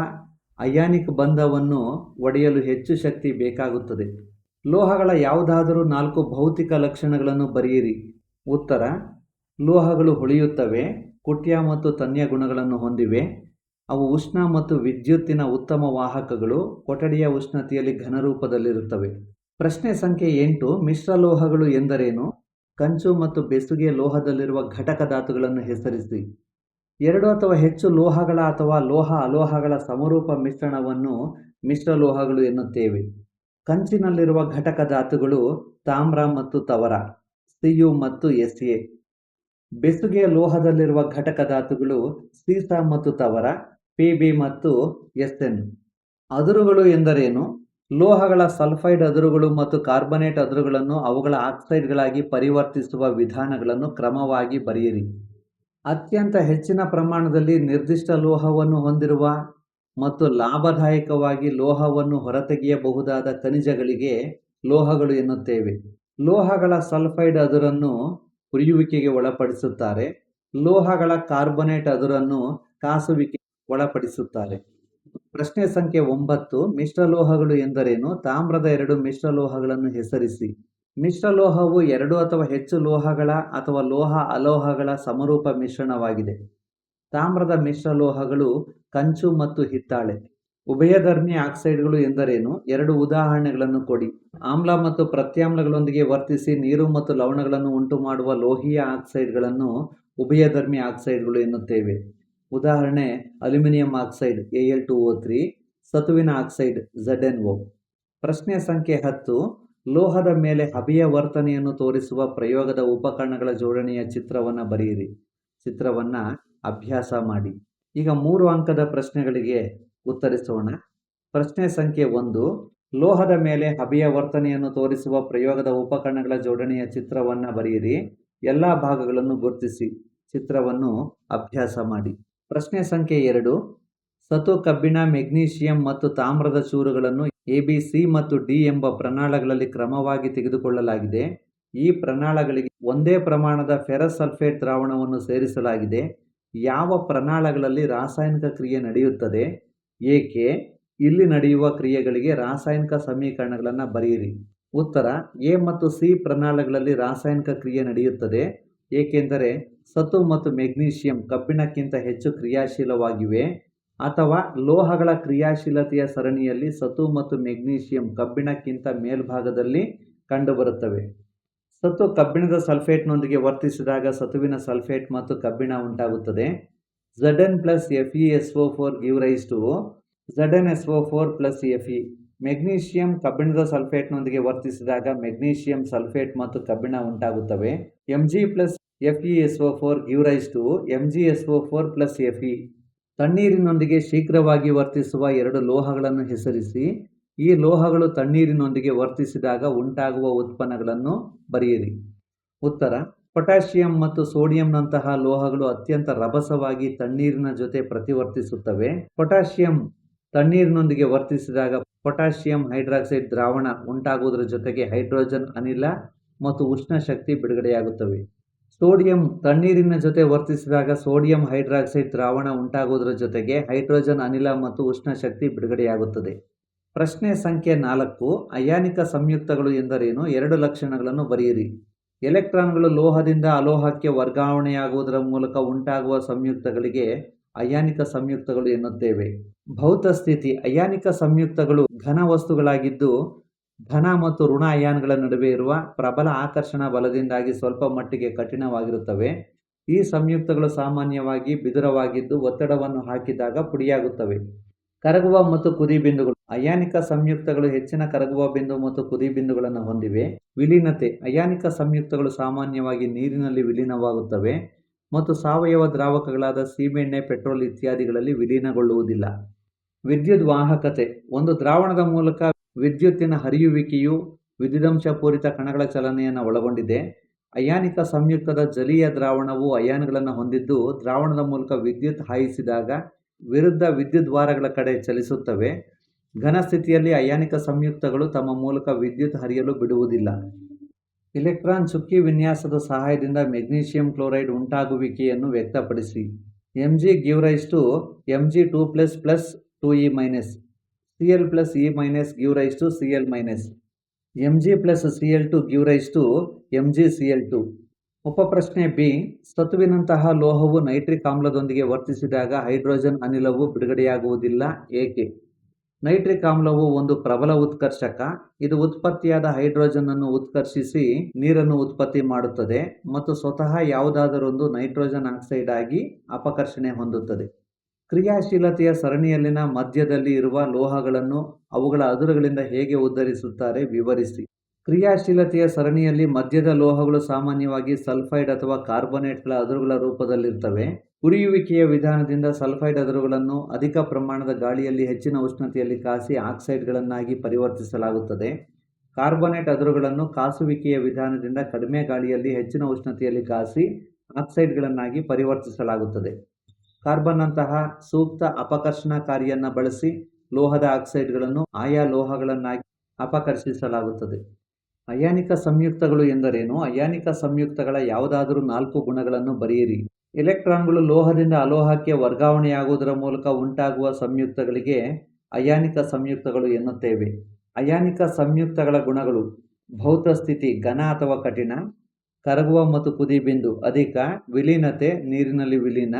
ಅಯಾನಿಕ್ ಬಂಧವನ್ನು ಒಡೆಯಲು ಹೆಚ್ಚು ಶಕ್ತಿ ಬೇಕಾಗುತ್ತದೆ. ಲೋಹಗಳ ಯಾವುದಾದರೂ 4 ಭೌತಿಕ ಲಕ್ಷಣಗಳನ್ನು ಬರೆಯಿರಿ. ಉತ್ತರ: ಲೋಹಗಳು ಹೊಳೆಯುತ್ತವೆ, ಕುಟ್ಯ ಮತ್ತು ತನ್ಯ ಗುಣಗಳನ್ನು ಹೊಂದಿವೆ, ಅವು ಉಷ್ಣ ಮತ್ತು ವಿದ್ಯುತ್ತಿನ ಉತ್ತಮ ವಾಹಕಗಳು, ಕೊಠಡಿಯ ಉಷ್ಣತೆಯಲ್ಲಿ ಘನರೂಪದಲ್ಲಿರುತ್ತವೆ. ಪ್ರಶ್ನೆ ಸಂಖ್ಯೆ 8. ಮಿಶ್ರಲೋಹಗಳು ಎಂದರೇನು? ಕಂಚು ಮತ್ತು ಬೆಸುಗೆ ಲೋಹದಲ್ಲಿರುವ ಘಟಕ ಧಾತುಗಳನ್ನು ಹೆಸರಿಸಿ. 2 ಅಥವಾ ಹೆಚ್ಚು ಲೋಹಗಳ ಅಥವಾ ಲೋಹ ಅಲೋಹಗಳ ಸಮರೂಪ ಮಿಶ್ರಣವನ್ನು ಮಿಶ್ರಲೋಹಗಳು ಎನ್ನುತ್ತೇವೆ. ಕಂಚಿನಲ್ಲಿರುವ ಘಟಕ ಧಾತುಗಳು ತಾಮ್ರ ಮತ್ತು ತವರ, Cu ಮತ್ತು Sa. ಬೆಸುಗೆ ಲೋಹದಲ್ಲಿರುವ ಘಟಕ ಧಾತುಗಳು ಸೀಸ ಮತ್ತು ತವರ, Pb ಮತ್ತು Sn. ಅದುರುಗಳು ಎಂದರೇನು? ಲೋಹಗಳ ಸಲ್ಫೈಡ್ ಅದುರುಗಳು ಮತ್ತು ಕಾರ್ಬನೇಟ್ ಅದುರುಗಳನ್ನು ಅವುಗಳ ಆಕ್ಸೈಡ್ಗಳಾಗಿ ಪರಿವರ್ತಿಸುವ ವಿಧಾನಗಳನ್ನು ಕ್ರಮವಾಗಿ ಬರೆಯಿರಿ. ಅತ್ಯಂತ ಹೆಚ್ಚಿನ ಪ್ರಮಾಣದಲ್ಲಿ ನಿರ್ದಿಷ್ಟ ಲೋಹವನ್ನು ಹೊಂದಿರುವ ಮತ್ತು ಲಾಭದಾಯಕವಾಗಿ ಲೋಹವನ್ನು ಹೊರತೆಗೆಯಬಹುದಾದ ಖನಿಜಗಳಿಗೆ ಲೋಹಗಳು ಎನ್ನುತ್ತೇವೆ. ಲೋಹಗಳ ಸಲ್ಫೈಡ್ ಅದುರನ್ನು ಹುರಿಯುವಿಕೆಗೆ ಒಳಪಡಿಸುತ್ತಾರೆ. ಲೋಹಗಳ ಕಾರ್ಬನೇಟ್ ಅದುರನ್ನು ಕಾಸುವಿಕೆಗೆ ಒಳಪಡಿಸುತ್ತಾರೆ. ಪ್ರಶ್ನೆ ಸಂಖ್ಯೆ 9. ಮಿಶ್ರಲೋಹಗಳು ಎಂದರೇನು? ತಾಮ್ರದ 2 ಮಿಶ್ರಲೋಹಗಳನ್ನು ಹೆಸರಿಸಿ. ಮಿಶ್ರಲೋಹವು 2 ಅಥವಾ ಹೆಚ್ಚು ಲೋಹಗಳ ಅಥವಾ ಲೋಹ ಅಲೋಹಗಳ ಸಮರೂಪ ಮಿಶ್ರಣವಾಗಿದೆ. ತಾಮ್ರದ ಮಿಶ್ರಲೋಹಗಳು ಕಂಚು ಮತ್ತು ಹಿತ್ತಾಳೆ. ಉಭಯಧರ್ಮಿ ಆಕ್ಸೈಡ್ಗಳು ಎಂದರೇನು? 2 ಉದಾಹರಣೆಗಳನ್ನು ಕೊಡಿ. ಆಮ್ಲ ಮತ್ತು ಪ್ರತ್ಯಾಮ್ಲಗಳೊಂದಿಗೆ ವರ್ತಿಸಿ ನೀರು ಮತ್ತು ಲವಣಗಳನ್ನು ಉಂಟುಮಾಡುವ ಲೋಹೀಯ ಆಕ್ಸೈಡ್ಗಳನ್ನು ಉಭಯಧರ್ಮಿ ಆಕ್ಸೈಡ್ಗಳು ಎನ್ನುತ್ತೇವೆ. ಉದಾಹರಣೆ ಅಲ್ಯೂಮಿನಿಯಂ ಆಕ್ಸೈಡ್ Al2O3, ಸತುವಿನ ಆಕ್ಸೈಡ್ ZnO. ಪ್ರಶ್ನೆ ಸಂಖ್ಯೆ 10. ಲೋಹದ ಮೇಲೆ ಹಬೆಯ ವರ್ತನೆಯನ್ನು ತೋರಿಸುವ ಪ್ರಯೋಗದ ಉಪಕರಣಗಳ ಜೋಡಣೆಯ ಚಿತ್ರವನ್ನು ಬರೆಯಿರಿ. ಚಿತ್ರವನ್ನು ಅಭ್ಯಾಸ ಮಾಡಿ. ಈಗ 3 ಅಂಕದ ಪ್ರಶ್ನೆಗಳಿಗೆ ಉತ್ತರಿಸೋಣ. ಪ್ರಶ್ನೆ ಸಂಖ್ಯೆ 1. ಲೋಹದ ಮೇಲೆ ಹಬೆಯ ವರ್ತನೆಯನ್ನು ತೋರಿಸುವ ಪ್ರಯೋಗದ ಉಪಕರಣಗಳ ಜೋಡಣೆಯ ಚಿತ್ರವನ್ನು ಬರೆಯಿರಿ. ಎಲ್ಲ ಭಾಗಗಳನ್ನು ಗುರುತಿಸಿ. ಚಿತ್ರವನ್ನು ಅಭ್ಯಾಸ ಮಾಡಿ. ಪ್ರಶ್ನೆ ಸಂಖ್ಯೆ 2. ಸತು, ಕಬ್ಬಿಣ, ಮೆಗ್ನೀಷಿಯಂ ಮತ್ತು ತಾಮ್ರದ ಚೂರುಗಳನ್ನು ABC ಮತ್ತು D ಎಂಬ ಪ್ರಮಾಣಗಳಲ್ಲಿ ಕ್ರಮವಾಗಿ ತೆಗೆದುಕೊಳ್ಳಲಾಗಿದೆ. ಈ ಪ್ರಮಾಣಗಳಿಗೆ ಒಂದೇ ಪ್ರಮಾಣದ ಫೆರಸ್ ಸಲ್ಫೇಟ್ ದ್ರಾವಣವನ್ನು ಸೇರಿಸಲಾಗಿದೆ. ಯಾವ ಪ್ರಮಾಣಗಳಲ್ಲಿ ರಾಸಾಯನಿಕ ಕ್ರಿಯೆ ನಡೆಯುತ್ತದೆ? ಏಕೆ? ಇಲ್ಲಿ ನಡೆಯುವ ಕ್ರಿಯೆಗಳಿಗೆ ರಾಸಾಯನಿಕ ಸಮೀಕರಣಗಳನ್ನು ಬರೆಯಿರಿ. ಉತ್ತರ: A ಮತ್ತು C ಪ್ರಮಾಣಗಳಲ್ಲಿ ರಾಸಾಯನಿಕ ಕ್ರಿಯೆ ನಡೆಯುತ್ತದೆ, ಏಕೆಂದರೆ ಸತು ಮತ್ತು ಮೆಗ್ನೀಷಿಯಂ ಕಬ್ಬಿಣಕ್ಕಿಂತ ಹೆಚ್ಚು ಕ್ರಿಯಾಶೀಲವಾಗಿವೆ. ಅಥವಾ ಲೋಹಗಳ ಕ್ರಿಯಾಶೀಲತೆಯ ಸರಣಿಯಲ್ಲಿ ಸತು ಮತ್ತು ಮೆಗ್ನೀಷಿಯಂ ಕಬ್ಬಿಣಕ್ಕಿಂತ ಮೇಲ್ಭಾಗದಲ್ಲಿ ಕಂಡುಬರುತ್ತವೆ. ಸತು ಕಬ್ಬಿಣದ ಸಲ್ಫೇಟ್ನೊಂದಿಗೆ ವರ್ತಿಸಿದಾಗ ಸತುವಿನ ಸಲ್ಫೇಟ್ ಮತ್ತು ಕಬ್ಬಿಣ ಉಂಟಾಗುತ್ತದೆ. Zn plus FeSO4 give rise to ZnSO4 plus Fe. Magnesium ಕಬ್ಬಿಣದ ಸಲ್ಫೇಟ್ನೊಂದಿಗೆ ವರ್ತಿಸಿದಾಗ ಮೆಗ್ನೀಷಿಯಂ ಸಲ್ಫೇಟ್ ಮತ್ತು ಕಬ್ಬಿಣ ಉಂಟಾಗುತ್ತವೆ. Mg plus FeSO4 give rise to MgSO4 plus Fe. ತಣ್ಣೀರಿನೊಂದಿಗೆ ಶೀಘ್ರವಾಗಿ ವರ್ತಿಸುವ 2 ಲೋಹಗಳನ್ನು ಹೆಸರಿಸಿ. ಈ ಲೋಹಗಳು ತಣ್ಣೀರಿನೊಂದಿಗೆ ವರ್ತಿಸಿದಾಗ ಉಂಟಾಗುವ ಉತ್ಪನ್ನಗಳನ್ನು ಬರೆಯಿರಿ. ಉತ್ತರ: ಪೊಟ್ಯಾಷಿಯಂ ಮತ್ತು ಸೋಡಿಯಂನಂತಹ ಲೋಹಗಳು ಅತ್ಯಂತ ರಭಸವಾಗಿ ತಣ್ಣೀರಿನ ಜೊತೆ ಪ್ರತಿವರ್ತಿಸುತ್ತವೆ. ಪೊಟ್ಯಾಷಿಯಂ ತಣ್ಣೀರಿನೊಂದಿಗೆ ವರ್ತಿಸಿದಾಗ ಪೊಟ್ಯಾಷಿಯಂ ಹೈಡ್ರಾಕ್ಸೈಡ್ ದ್ರಾವಣ ಉಂಟಾಗುವುದರ ಜೊತೆಗೆ ಹೈಡ್ರೋಜನ್ ಅನಿಲ ಮತ್ತು ಉಷ್ಣ ಶಕ್ತಿ ಬಿಡುಗಡೆಯಾಗುತ್ತವೆ. ಸೋಡಿಯಂ ತಣ್ಣೀರಿನ ಜೊತೆ ವರ್ತಿಸಿದಾಗ ಸೋಡಿಯಂ ಹೈಡ್ರಾಕ್ಸೈಡ್ ದ್ರಾವಣ ಉಂಟಾಗುವುದರ ಜೊತೆಗೆ ಹೈಡ್ರೋಜನ್ ಅನಿಲ ಮತ್ತು ಉಷ್ಣ ಶಕ್ತಿ ಬಿಡುಗಡೆಯಾಗುತ್ತದೆ. ಪ್ರಶ್ನೆ ಸಂಖ್ಯೆ 4. ಅಯಾನಿಕ ಸಂಯುಕ್ತಗಳು ಎಂದರೇನು? 2 ಲಕ್ಷಣಗಳನ್ನು ಬರೆಯಿರಿ. ಎಲೆಕ್ಟ್ರಾನ್ಗಳು ಲೋಹದಿಂದ ಅಲೋಹಕ್ಕೆ ವರ್ಗಾವಣೆಯಾಗುವುದರ ಮೂಲಕ ಉಂಟಾಗುವ ಸಂಯುಕ್ತಗಳಿಗೆ ಅಯಾನಿಕ ಸಂಯುಕ್ತಗಳು ಎನ್ನುತ್ತೇವೆ. ಭೌತ ಸ್ಥಿತಿ: ಅಯಾನಿಕ ಸಂಯುಕ್ತಗಳು ಘನ ವಸ್ತುಗಳಾಗಿದ್ದು ಧನ ಮತ್ತು ಋಣ ಅಯಾನ್ಗಳ ನಡುವೆ ಇರುವ ಪ್ರಬಲ ಆಕರ್ಷಣಾ ಬಲದಿಂದಾಗಿ ಸ್ವಲ್ಪ ಮಟ್ಟಿಗೆ ಕಠಿಣವಾಗಿರುತ್ತವೆ. ಈ ಸಂಯುಕ್ತಗಳು ಸಾಮಾನ್ಯವಾಗಿ ಬಿದುರವಾಗಿದ್ದು ಒತ್ತಡವನ್ನು ಹಾಕಿದಾಗ ಪುಡಿಯಾಗುತ್ತವೆ. ಕರಗುವ ಮತ್ತು ಕುದಿ ಬಿಂದುಗಳು: ಅಯಾನಿಕ ಸಂಯುಕ್ತಗಳು ಹೆಚ್ಚಿನ ಕರಗುವ ಬಿಂದು ಮತ್ತು ಕುದಿ ಬಿಂದುಗಳನ್ನು ಹೊಂದಿವೆ. ವಿಲೀನತೆ: ಅಯಾನಿಕ ಸಂಯುಕ್ತಗಳು ಸಾಮಾನ್ಯವಾಗಿ ನೀರಿನಲ್ಲಿ ವಿಲೀನವಾಗುತ್ತವೆ ಮತ್ತು ಸಾವಯವ ದ್ರಾವಕಗಳಾದ ಸೀಮೆಎಣ್ಣೆ, ಪೆಟ್ರೋಲ್ ಇತ್ಯಾದಿಗಳಲ್ಲಿ ವಿಲೀನಗೊಳ್ಳುವುದಿಲ್ಲ. ವಿದ್ಯುತ್ ವಾಹಕತೆ: ಒಂದು ದ್ರಾವಣದ ಮೂಲಕ ವಿದ್ಯುತ್ತಿನ ಹರಿಯುವಿಕೆಯು ವಿದ್ಯುದಂಶಪೂರಿತ ಕಣಗಳ ಚಲನೆಯನ್ನು ಒಳಗೊಂಡಿದೆ. ಅಯಾನಿಕ ಸಂಯುಕ್ತದ ಜಲೀಯ ದ್ರಾವಣವು ಅಯಾನ್ಗಳನ್ನು ಹೊಂದಿದ್ದು ದ್ರಾವಣದ ಮೂಲಕ ವಿದ್ಯುತ್ ಹಾಯಿಸಿದಾಗ ವಿರುದ್ಧ ವಿದ್ಯುದ್ವಾರಗಳ ಕಡೆ ಚಲಿಸುತ್ತವೆ. ಘನ ಸ್ಥಿತಿಯಲ್ಲಿ ಅಯಾನಿಕ ಸಂಯುಕ್ತಗಳು ತಮ್ಮ ಮೂಲಕ ವಿದ್ಯುತ್ ಹರಿಯಲು ಬಿಡುವುದಿಲ್ಲ. ಇಲೆಕ್ಟ್ರಾನ್ ಚುಕ್ಕಿ ವಿನ್ಯಾಸದ ಸಹಾಯದಿಂದ ಮೆಗ್ನೀಷಿಯಂ ಕ್ಲೋರೈಡ್ ಉಂಟಾಗುವಿಕೆಯನ್ನು ವ್ಯಕ್ತಪಡಿಸಿ. Mg give rise to Mg2 plus 2e-, Cl plus e- give rise to Cl-. Mg plus Cl2 give rise to MgCl2. ಉಪಪ್ರಶ್ನೆ ಬಿ. ಸತುವಿನಂತಹ ಲೋಹವು ನೈಟ್ರಿಕ್ ಆಮ್ಲದೊಂದಿಗೆ ವರ್ತಿಸಿದಾಗ ಹೈಡ್ರೋಜನ್ ಅನಿಲವು ಬಿಡುಗಡೆಯಾಗುವುದಿಲ್ಲ, ಏಕೆ? ನೈಟ್ರಿಕ್ ಆಮ್ಲವು ಒಂದು ಪ್ರಬಲ ಉತ್ಕರ್ಷಕ. ಇದು ಉತ್ಪತ್ತಿಯಾದ ಹೈಡ್ರೋಜನ್ ಅನ್ನು ಉತ್ಕರ್ಷಿಸಿ ನೀರನ್ನು ಉತ್ಪತ್ತಿ ಮಾಡುತ್ತದೆ ಮತ್ತು ಸ್ವತಃ ಯಾವುದಾದರೊಂದು ನೈಟ್ರೋಜನ್ ಆಕ್ಸೈಡ್ ಆಗಿ ಅಪಕರ್ಷಣೆ ಹೊಂದುತ್ತದೆ. ಕ್ರಿಯಾಶೀಲತೆಯ ಸರಣಿಯಲ್ಲಿನ ಮಧ್ಯದಲ್ಲಿ ಇರುವ ಲೋಹಗಳನ್ನು ಅವುಗಳ ಅದುರುಗಳಿಂದ ಹೇಗೆ ಉದ್ಧರಿಸುತ್ತಾರೆ ವಿವರಿಸಿ. ಕ್ರಿಯಾಶೀಲತೆಯ ಸರಣಿಯಲ್ಲಿ ಮಧ್ಯದ ಲೋಹಗಳು ಸಾಮಾನ್ಯವಾಗಿ ಸಲ್ಫೈಡ್ ಅಥವಾ ಕಾರ್ಬೊನೇಟ್ಗಳ ಅದುರುಗಳ ರೂಪದಲ್ಲಿರ್ತವೆ. ಉರಿಯುವಿಕೆಯ ವಿಧಾನದಿಂದ ಸಲ್ಫೈಡ್ ಅದುರುಗಳನ್ನು ಅಧಿಕ ಪ್ರಮಾಣದ ಗಾಳಿಯಲ್ಲಿ ಹೆಚ್ಚಿನ ಉಷ್ಣತೆಯಲ್ಲಿ ಕಾಸಿ ಆಕ್ಸೈಡ್ಗಳನ್ನಾಗಿ ಪರಿವರ್ತಿಸಲಾಗುತ್ತದೆ. ಕಾರ್ಬೊನೇಟ್ ಅದುರುಗಳನ್ನು ಕಾಸುವಿಕೆಯ ವಿಧಾನದಿಂದ ಕಡಿಮೆ ಗಾಳಿಯಲ್ಲಿ ಹೆಚ್ಚಿನ ಉಷ್ಣತೆಯಲ್ಲಿ ಕಾಸಿ ಆಕ್ಸೈಡ್ಗಳನ್ನಾಗಿ ಪರಿವರ್ತಿಸಲಾಗುತ್ತದೆ. ಕಾರ್ಬನ್ನಂತಹ ಸೂಕ್ತ ಅಪಕರ್ಷಣಕಾರಿಯನ್ನು ಬಳಸಿ ಲೋಹದ ಆಕ್ಸೈಡ್ಗಳನ್ನು ಆಯಾ ಲೋಹಗಳನ್ನಾಗಿ ಅಪಕರ್ಷಿಸಲಾಗುತ್ತದೆ. ಅಯಾನಿಕ ಸಂಯುಕ್ತಗಳು ಎಂದರೇನು? ಅಯಾನಿಕ ಸಂಯುಕ್ತಗಳ ಯಾವುದಾದರೂ 4 ಗುಣಗಳನ್ನು ಬರೆಯಿರಿ. ಎಲೆಕ್ಟ್ರಾನ್ಗಳು ಲೋಹದಿಂದ ಅಲೋಹಕ್ಕೆ ವರ್ಗಾವಣೆಯಾಗುವುದರ ಮೂಲಕ ಉಂಟಾಗುವ ಸಂಯುಕ್ತಗಳಿಗೆ ಅಯಾನಿಕ ಸಂಯುಕ್ತಗಳು ಎನ್ನುತ್ತೇವೆ. ಅಯಾನಿಕ ಸಂಯುಕ್ತಗಳ ಗುಣಗಳು: ಭೌತ ಸ್ಥಿತಿ ಘನ ಅಥವಾ ಕಠಿಣ, ಕರಗುವ ಮತ್ತು ಕುದಿ ಬಿಂದು ಅಧಿಕ, ವಿಲೀನತೆ ನೀರಿನಲ್ಲಿ ವಿಲೀನ,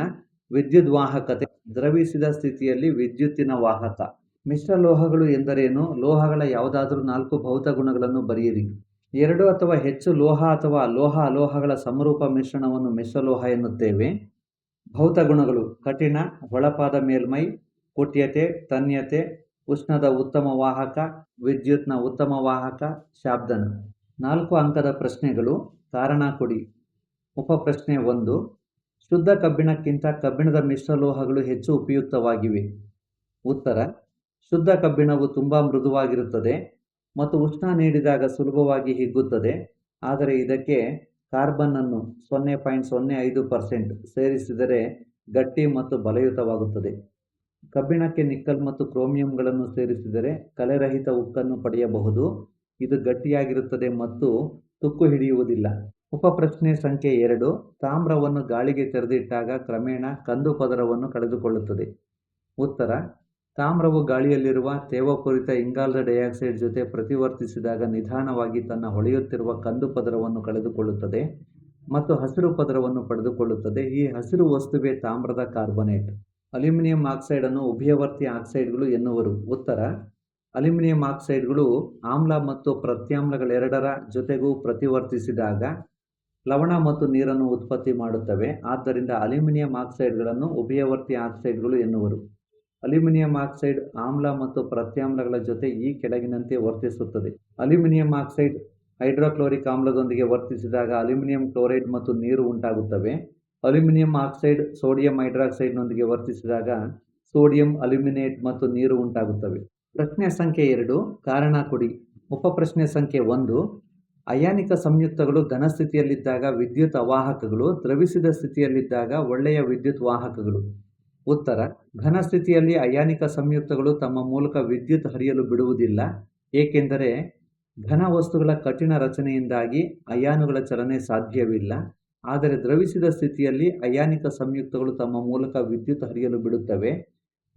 ವಿದ್ಯುತ್ ವಾಹಕತೆ ದ್ರವಿಸಿದ ಸ್ಥಿತಿಯಲ್ಲಿ ವಿದ್ಯುತ್ತಿನ ವಾಹಕ. ಮಿಶ್ರಲೋಹಗಳು ಎಂದರೇನು? ಲೋಹಗಳ ಯಾವುದಾದರೂ 4 ಭೌತ ಗುಣಗಳನ್ನು ಬರೆಯಿರಿ. 2 ಅಥವಾ ಹೆಚ್ಚು ಲೋಹ ಅಥವಾ ಲೋಹ-ಅಲೋಹಗಳ ಸಮರೂಪ ಮಿಶ್ರಣವನ್ನು ಮಿಶ್ರಲೋಹ ಎನ್ನುತ್ತೇವೆ. ಭೌತ ಗುಣಗಳು: ಕಠಿಣ, ಹೊಳಪಾದ ಮೇಲ್ಮೈ, ಕುಟ್ಯತೆ, ತನ್ಯತೆ, ಉಷ್ಣದ ಉತ್ತಮ ವಾಹಕ, ವಿದ್ಯುತ್ನ ಉತ್ತಮ ವಾಹಕ, ಶಾಬ್ದನ. 4 ಅಂಕದ ಪ್ರಶ್ನೆಗಳು. ಕಾರಣ ಕೊಡಿ. ಉಪಪ್ರಶ್ನೆ 1. ಶುದ್ಧ ಕಬ್ಬಿಣಕ್ಕಿಂತ ಕಬ್ಬಿಣದ ಮಿಶ್ರಲೋಹಗಳು ಹೆಚ್ಚು ಉಪಯುಕ್ತವಾಗಿವೆ. ಉತ್ತರ: ಶುದ್ಧ ಕಬ್ಬಿಣವು ತುಂಬಾ ಮೃದುವಾಗಿರುತ್ತದೆ ಮತ್ತು ಉಷ್ಣ ನೀಡಿದಾಗ ಸುಲಭವಾಗಿ ಹಿಗ್ಗುತ್ತದೆ. ಆದರೆ ಇದಕ್ಕೆ ಕಾರ್ಬನ್ ಅನ್ನು 0.05% ಸೇರಿಸಿದರೆ ಗಟ್ಟಿ ಮತ್ತು ಬಲಯುತವಾಗುತ್ತದೆ. ಕಬ್ಬಿಣಕ್ಕೆ ನಿಕ್ಕಲ್ ಮತ್ತು ಕ್ರೋಮಿಯಂಗಳನ್ನು ಸೇರಿಸಿದರೆ ಕಲೆರಹಿತ ಉಕ್ಕನ್ನು ಪಡೆಯಬಹುದು. ಇದು ಗಟ್ಟಿಯಾಗಿರುತ್ತದೆ ಮತ್ತು ತುಕ್ಕು ಹಿಡಿಯುವುದಿಲ್ಲ. ಉಪಪ್ರಶ್ನೆ ಸಂಖ್ಯೆ 2. ತಾಮ್ರವನ್ನು ಗಾಳಿಗೆ ತೆರೆದಿಟ್ಟಾಗ ಕ್ರಮೇಣ ಕಂದು ಪದರವನ್ನು ಕಳೆದುಕೊಳ್ಳುತ್ತದೆ. ಉತ್ತರ: ತಾಮ್ರವು ಗಾಳಿಯಲ್ಲಿರುವ ತೇವಪೂರಿತ ಇಂಗಾಲದ ಡೈಆಕ್ಸೈಡ್ ಜೊತೆ ಪ್ರತಿವರ್ತಿಸಿದಾಗ ನಿಧಾನವಾಗಿ ತನ್ನ ಹೊಳೆಯುತ್ತಿರುವ ಕಂದು ಪದರವನ್ನು ಕಳೆದುಕೊಳ್ಳುತ್ತದೆ ಮತ್ತು ಹಸಿರು ಪದರವನ್ನು ಪಡೆದುಕೊಳ್ಳುತ್ತದೆ. ಈ ಹಸಿರು ವಸ್ತುವೇ ತಾಮ್ರದ ಕಾರ್ಬನೇಟ್. ಅಲ್ಯೂಮಿನಿಯಂ ಆಕ್ಸೈಡ್ ಅನ್ನು ಉಭಯವರ್ತಿ ಆಕ್ಸೈಡ್ಗಳು ಎನ್ನುವರು. ಉತ್ತರ: ಅಲ್ಯೂಮಿನಿಯಂ ಆಕ್ಸೈಡ್ಗಳು ಆಮ್ಲ ಮತ್ತು ಪ್ರತ್ಯಾಮ್ಲಗಳೆರಡರ ಜೊತೆಗೂ ಪ್ರತಿವರ್ತಿಸಿದಾಗ ಲವಣ ಮತ್ತು ನೀರನ್ನು ಉತ್ಪತ್ತಿ ಮಾಡುತ್ತವೆ. ಆದ್ದರಿಂದ ಅಲ್ಯೂಮಿನಿಯಂ ಆಕ್ಸೈಡ್ಗಳನ್ನು ಉಭಯವರ್ತಿ ಆಕ್ಸೈಡ್ಗಳು ಎನ್ನುವರು. ಅಲ್ಯೂಮಿನಿಯಂ ಆಕ್ಸೈಡ್ ಆಮ್ಲ ಮತ್ತು ಪ್ರತ್ಯಾಮ್ಲಗಳ ಜೊತೆ ಈ ಕೆಳಗಿನಂತೆ ವರ್ತಿಸುತ್ತದೆ. ಅಲ್ಯೂಮಿನಿಯಂ ಆಕ್ಸೈಡ್ ಹೈಡ್ರೋಕ್ಲೋರಿಕ್ ಆಮ್ಲದೊಂದಿಗೆ ವರ್ತಿಸಿದಾಗ ಅಲ್ಯೂಮಿನಿಯಂ ಕ್ಲೋರೈಡ್ ಮತ್ತು ನೀರು ಉಂಟಾಗುತ್ತವೆ. ಅಲ್ಯೂಮಿನಿಯಂ ಆಕ್ಸೈಡ್ ಸೋಡಿಯಂ ಹೈಡ್ರಾಕ್ಸೈಡ್ನೊಂದಿಗೆ ವರ್ತಿಸಿದಾಗ ಸೋಡಿಯಂ ಅಲ್ಯೂಮಿನೇಟ್ ಮತ್ತು ನೀರು ಉಂಟಾಗುತ್ತವೆ. ಪ್ರಶ್ನೆ ಸಂಖ್ಯೆ 2. ಕಾರಣ ಕೊಡಿ. ಉಪಪ್ರಶ್ನೆ ಸಂಖ್ಯೆ 1. ಅಯಾನಿಕ ಸಂಯುಕ್ತಗಳು ಘನ ಸ್ಥಿತಿಯಲ್ಲಿದ್ದಾಗ ವಿದ್ಯುತ್ ಅವಾಹಕಗಳು, ದ್ರವಿಸಿದ ಸ್ಥಿತಿಯಲ್ಲಿದ್ದಾಗ ಒಳ್ಳೆಯ ವಿದ್ಯುತ್ ವಾಹಕಗಳು. ಉತ್ತರ: ಘನ ಸ್ಥಿತಿಯಲ್ಲಿ ಅಯಾನಿಕ ಸಂಯುಕ್ತಗಳು ತಮ್ಮ ಮೂಲಕ ವಿದ್ಯುತ್ ಹರಿಯಲು ಬಿಡುವುದಿಲ್ಲ, ಏಕೆಂದರೆ ಘನ ವಸ್ತುಗಳ ಕಠಿಣ ರಚನೆಯಿಂದಾಗಿ ಅಯಾನುಗಳ ಚಲನೆ ಸಾಧ್ಯವಿಲ್ಲ. ಆದರೆ ದ್ರವಿಸಿದ ಸ್ಥಿತಿಯಲ್ಲಿ ಅಯಾನಿಕ ಸಂಯುಕ್ತಗಳು ತಮ್ಮ ಮೂಲಕ ವಿದ್ಯುತ್ ಹರಿಯಲು ಬಿಡುತ್ತವೆ.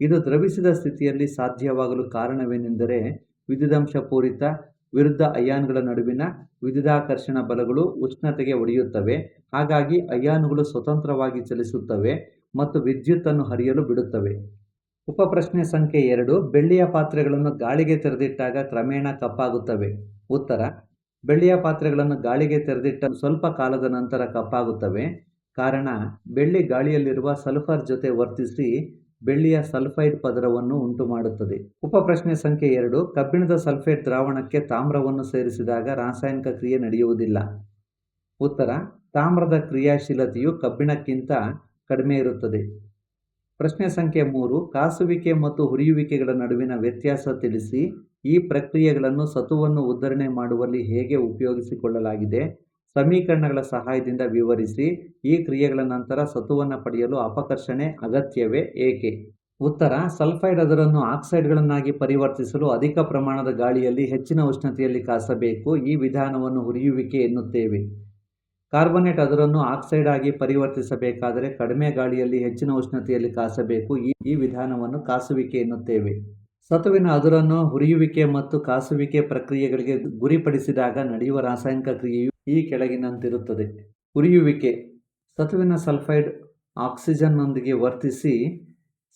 ಇದು ದ್ರವಿಸಿದ ಸ್ಥಿತಿಯಲ್ಲಿ ಸಾಧ್ಯವಾಗಲು ಕಾರಣವೇನೆಂದರೆ ವಿದ್ಯುದಂಶ ಪೂರಿತ ವಿರುದ್ಧ ಅಯಾನುಗಳ ನಡುವಿನ ವಿದ್ಯುದಾಕರ್ಷಣ ಬಲಗಳು ಉಷ್ಣತೆಗೆ ಒಡೆಯುತ್ತವೆ. ಹಾಗಾಗಿ ಅಯಾನುಗಳು ಸ್ವತಂತ್ರವಾಗಿ ಚಲಿಸುತ್ತವೆ ಮತ್ತು ವಿದ್ಯುತ್ತನ್ನು ಹರಿಯಲು ಬಿಡುತ್ತವೆ. ಉಪಪ್ರಶ್ನೆ ಸಂಖ್ಯೆ 2. ಬೆಳ್ಳಿಯ ಪಾತ್ರೆಗಳನ್ನು ಗಾಳಿಗೆ ತೆರೆದಿಟ್ಟಾಗ ಕ್ರಮೇಣ ಕಪ್ಪಾಗುತ್ತವೆ. ಉತ್ತರ: ಬೆಳ್ಳಿಯ ಪಾತ್ರೆಗಳನ್ನು ಗಾಳಿಗೆ ತೆರೆದಿಟ್ಟ ಸ್ವಲ್ಪ ಕಾಲದ ನಂತರ ಕಪ್ಪಾಗುತ್ತವೆ. ಕಾರಣ, ಬೆಳ್ಳಿ ಗಾಳಿಯಲ್ಲಿರುವ ಸಲ್ಫರ್ ಜೊತೆ ವರ್ತಿಸಿ ಬೆಳ್ಳಿಯ ಸಲ್ಫೈಡ್ ಪದರವನ್ನು ಉಂಟುಮಾಡುತ್ತದೆ. ಉಪಪ್ರಶ್ನೆ ಸಂಖ್ಯೆ 2. ಕಬ್ಬಿಣದ ಸಲ್ಫೇಟ್ ದ್ರಾವಣಕ್ಕೆ ತಾಮ್ರವನ್ನು ಸೇರಿಸಿದಾಗ ರಾಸಾಯನಿಕ ಕ್ರಿಯೆ ನಡೆಯುವುದಿಲ್ಲ. ಉತ್ತರ: ತಾಮ್ರದ ಕ್ರಿಯಾಶೀಲತೆಯು ಕಬ್ಬಿಣಕ್ಕಿಂತ ಕಡಿಮೆ ಇರುತ್ತದೆ. ಪ್ರಶ್ನೆ ಸಂಖ್ಯೆ 3. ಕಾಸುವಿಕೆ ಮತ್ತು ಹುರಿಯುವಿಕೆಗಳ ನಡುವಿನ ವ್ಯತ್ಯಾಸ ತಿಳಿಸಿ. ಈ ಪ್ರಕ್ರಿಯೆಗಳನ್ನು ಸತುವನ್ನು ಉದ್ಧರಣೆ ಮಾಡುವಲ್ಲಿ ಹೇಗೆ ಉಪಯೋಗಿಸಿಕೊಳ್ಳಲಾಗಿದೆ? ಸಮೀಕರಣಗಳ ಸಹಾಯದಿಂದ ವಿವರಿಸಿ. ಈ ಕ್ರಿಯೆಗಳ ನಂತರ ಸತುವನ್ನು ಪಡೆಯಲು ಅಪಕರ್ಷಣೆ ಅಗತ್ಯವೇ? ಏಕೆ? ಉತ್ತರ: ಸಲ್ಫೈಡ್ ಅದರನ್ನು ಆಕ್ಸೈಡ್ಗಳನ್ನಾಗಿ ಪರಿವರ್ತಿಸಲು ಅಧಿಕ ಪ್ರಮಾಣದ ಗಾಳಿಯಲ್ಲಿ ಹೆಚ್ಚಿನ ಉಷ್ಣತೆಯಲ್ಲಿ ಕಾಸಬೇಕು. ಈ ವಿಧಾನವನ್ನು ಹುರಿಯುವಿಕೆ ಎನ್ನುತ್ತೇವೆ. ಕಾರ್ಬನೇಟ್ ಅದರನ್ನು ಆಕ್ಸೈಡ್ ಆಗಿ ಪರಿವರ್ತಿಸಬೇಕಾದರೆ ಕಡಿಮೆ ಗಾಳಿಯಲ್ಲಿ ಹೆಚ್ಚಿನ ಉಷ್ಣತೆಯಲ್ಲಿ ಕಾಸಬೇಕು. ಈ ವಿಧಾನವನ್ನು ಕಾಸುವಿಕೆ ಎನ್ನುತ್ತೇವೆ. ಸತುವಿನ ಅದುರನ್ನು ಹುರಿಯುವಿಕೆ ಮತ್ತು ಕಾಸುವಿಕೆ ಪ್ರಕ್ರಿಯೆಗಳಿಗೆ ಗುರಿಪಡಿಸಿದಾಗ ನಡೆಯುವ ರಾಸಾಯನಿಕ ಕ್ರಿಯೆಯು ಈ ಕೆಳಗಿನಂತಿರುತ್ತದೆ. ಹುರಿಯುವಿಕೆ: ಸತುವಿನ ಸಲ್ಫೈಡ್ ಆಕ್ಸಿಜನ್ನೊಂದಿಗೆ ವರ್ತಿಸಿ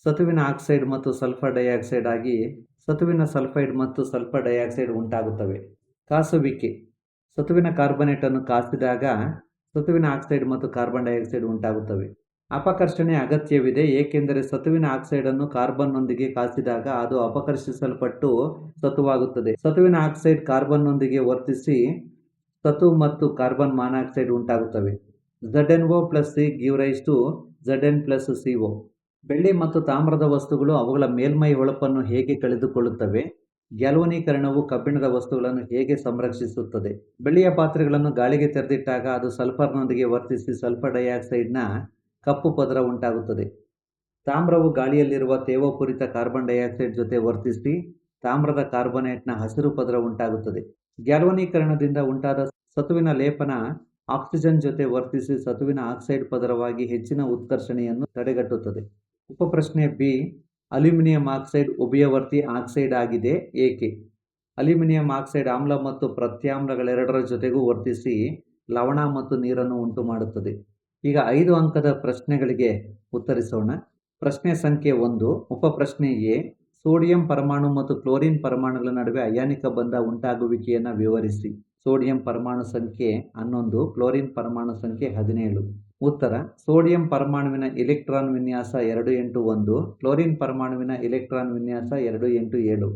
ಸತುವಿನ ಆಕ್ಸೈಡ್ ಮತ್ತು ಸಲ್ಫರ್ ಡೈಆಕ್ಸೈಡ್ ಆಗಿ ಸತುವಿನ ಸಲ್ಫೈಡ್ ಮತ್ತು ಸಲ್ಫರ್ ಡೈಆಕ್ಸೈಡ್ ಉಂಟಾಗುತ್ತವೆ. ಕಾಸುವಿಕೆ: ಸತುವಿನ ಕಾರ್ಬನೇಟ್ ಅನ್ನು ಕಾಸಿದಾಗ ಸತುವಿನ ಆಕ್ಸೈಡ್ ಮತ್ತು ಕಾರ್ಬನ್ ಡೈಆಕ್ಸೈಡ್ ಉಂಟಾಗುತ್ತವೆ. ಅಪಕರ್ಷಣೆ ಅಗತ್ಯವಿದೆ, ಏಕೆಂದರೆ ಸತುವಿನ ಆಕ್ಸೈಡ್ ಅನ್ನು ಕಾರ್ಬನ್ನೊಂದಿಗೆ ಕಾಸಿದಾಗ ಅದು ಅಪಕರ್ಷಿಸಲ್ಪಟ್ಟು ಸತುವಾಗುತ್ತದೆ. ಸತುವಿನ ಆಕ್ಸೈಡ್ ಕಾರ್ಬನ್ನೊಂದಿಗೆ ವರ್ತಿಸಿ ಸತು ಮತ್ತು ಕಾರ್ಬನ್ ಮಾನಾಕ್ಸೈಡ್ ಉಂಟಾಗುತ್ತವೆ. ZnO+C give rise to Zn+CO. ಬೆಳ್ಳಿ ಮತ್ತು ತಾಮ್ರದ ವಸ್ತುಗಳು ಅವುಗಳ ಮೇಲ್ಮೈ ಹೊಳಪನ್ನು ಹೇಗೆ ಕಳೆದುಕೊಳ್ಳುತ್ತವೆ? ಗ್ಯಾಲ್ವನೀಕರಣವು ಕಬ್ಬಿಣದ ವಸ್ತುಗಳನ್ನು ಹೇಗೆ ಸಂರಕ್ಷಿಸುತ್ತದೆ? ಬೆಳ್ಳಿಯ ಪಾತ್ರೆಗಳನ್ನು ಗಾಳಿಗೆ ತೆರೆದಿಟ್ಟಾಗ ಅದು ಸಲ್ಫರ್ನೊಂದಿಗೆ ವರ್ತಿಸಿ ಸಲ್ಫರ್ ಡೈಆಕ್ಸೈಡ್ನ ಕಪ್ಪು ಪದರ ಉಂಟಾಗುತ್ತದೆ. ತಾಮ್ರವು ಗಾಳಿಯಲ್ಲಿರುವ ತೇವಪೂರಿತ ಕಾರ್ಬನ್ ಡೈಆಕ್ಸೈಡ್ ಜೊತೆ ವರ್ತಿಸಿ ತಾಮ್ರದ ಕಾರ್ಬನೇಟ್ನ ಹಸಿರು ಪದರ ಉಂಟಾಗುತ್ತದೆ. ಗ್ಯಾಲ್ವನೀಕರಣದಿಂದ ಉಂಟಾದ ಸತುವಿನ ಲೇಪನ ಆಕ್ಸಿಜನ್ ಜೊತೆ ವರ್ತಿಸಿ ಸತುವಿನ ಆಕ್ಸೈಡ್ ಪದರವಾಗಿ ಹೆಚ್ಚಿನ ಉತ್ಕರ್ಷಣೆಯನ್ನು ತಡೆಗಟ್ಟುತ್ತದೆ. ಉಪಪ್ರಶ್ನೆ ಬಿ. ಅಲ್ಯೂಮಿನಿಯಂ ಆಕ್ಸೈಡ್ ಉಭಯವರ್ತಿ ಆಕ್ಸೈಡ್ ಆಗಿದೆ, ಏಕೆ? ಅಲ್ಯೂಮಿನಿಯಂ ಆಕ್ಸೈಡ್ ಆಮ್ಲ ಮತ್ತು ಪ್ರತ್ಯಾಮ್ಲಗಳೆರಡರ ಜೊತೆಗೂ ವರ್ತಿಸಿ ಲವಣ ಮತ್ತು ನೀರನ್ನು ಉಂಟುಮಾಡುತ್ತದೆ. ಈಗ 5 ಅಂಕದ ಪ್ರಶ್ನೆಗಳಿಗೆ ಉತ್ತರಿಸೋಣ. ಪ್ರಶ್ನೆ ಸಂಖ್ಯೆ 1. ಉಪಪ್ರಶ್ನೆ ಎ. ಸೋಡಿಯಂ ಪರಮಾಣು ಮತ್ತು ಕ್ಲೋರಿನ್ ಪರಮಾಣುಗಳ ನಡುವೆ ಅಯಾನಿಕ ಬಂಧ ಉಂಟಾಗುವಿಕೆಯನ್ನು ವಿವರಿಸಿ. ಸೋಡಿಯಂ ಪರಮಾಣು ಸಂಖ್ಯೆ 11, ಕ್ಲೋರಿನ್ ಪರಮಾಣು ಸಂಖ್ಯೆ 17. ಉತ್ತರ: ಸೋಡಿಯಂ ಪರಮಾಣುವಿನ ಎಲೆಕ್ಟ್ರಾನ್ ವಿನ್ಯಾಸ 281, ಕ್ಲೋರಿನ್ ಪರಮಾಣುವಿನ ಎಲೆಕ್ಟ್ರಾನ್ ವಿನ್ಯಾಸ 287.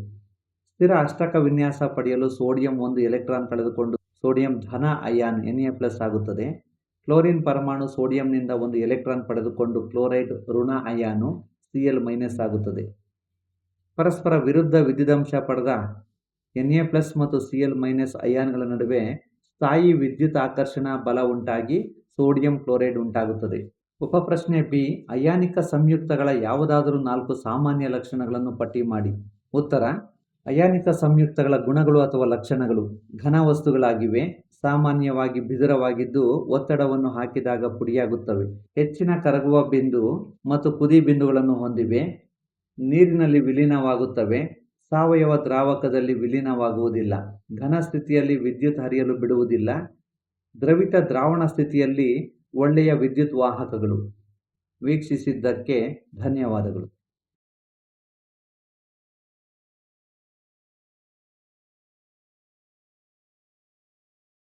ಸ್ಥಿರ ಅಷ್ಟಕ ವಿನ್ಯಾಸ ಪಡೆಯಲು ಸೋಡಿಯಂ 1 ಎಲೆಕ್ಟ್ರಾನ್ ಕಳೆದುಕೊಂಡು ಸೋಡಿಯಂ ಧನ ಅಯಾನ್ Na+ ಆಗುತ್ತದೆ. ಕ್ಲೋರಿನ್ ಪರಮಾಣು ಸೋಡಿಯಂನಿಂದ 1 ಎಲೆಕ್ಟ್ರಾನ್ ಪಡೆದುಕೊಂಡು ಕ್ಲೋರೈಡ್ ಋಣ ಅಯಾನು Cl- ಆಗುತ್ತದೆ. ಪರಸ್ಪರ ವಿರುದ್ಧ ವಿದ್ಯುದಂಶ ಪಡೆದ Na+ ಮತ್ತು Cl- ಅಯಾನ್ಗಳ ನಡುವೆ ಸ್ಥಾಯಿ ವಿದ್ಯುತ್ ಆಕರ್ಷಣಾ ಬಲ ಉಂಟಾಗಿ ಸೋಡಿಯಂ ಕ್ಲೋರೈಡ್ ಉಂಟಾಗುತ್ತದೆ. ಉಪಪ್ರಶ್ನೆ ಬಿ. ಅಯಾನಿಕ ಸಂಯುಕ್ತಗಳ ಯಾವುದಾದರೂ 4 ಸಾಮಾನ್ಯ ಲಕ್ಷಣಗಳನ್ನು ಪಟ್ಟಿ ಮಾಡಿ. ಉತ್ತರ: ಅಯಾನಿಕ ಸಂಯುಕ್ತಗಳ ಗುಣಗಳು ಅಥವಾ ಲಕ್ಷಣಗಳು: ಘನ ವಸ್ತುಗಳಾಗಿವೆ, ಸಾಮಾನ್ಯವಾಗಿ ಬಿದುರವಾಗಿದ್ದು ಒತ್ತಡವನ್ನು ಹಾಕಿದಾಗ ಪುಡಿಯಾಗುತ್ತವೆ, ಹೆಚ್ಚಿನ ಕರಗುವ ಬಿಂದು ಮತ್ತು ಕುದಿ ಬಿಂದುಗಳನ್ನು ಹೊಂದಿವೆ, ನೀರಿನಲ್ಲಿ ವಿಲೀನವಾಗುತ್ತವೆ, ಸಾವಯವ ದ್ರಾವಕದಲ್ಲಿ ವಿಲೀನವಾಗುವುದಿಲ್ಲ, ಘನ ಸ್ಥಿತಿಯಲ್ಲಿ ವಿದ್ಯುತ್ ಹರಿಯಲು ಬಿಡುವುದಿಲ್ಲ, ದ್ರವಿತ ದ್ರಾವಣ ಸ್ಥಿತಿಯಲ್ಲಿ ಒಳ್ಳೆಯ ವಿದ್ಯುತ್ ವಾಹಕಗಳು. ವೀಕ್ಷಿಸಿದ್ದಕ್ಕೆ ಧನ್ಯವಾದಗಳು.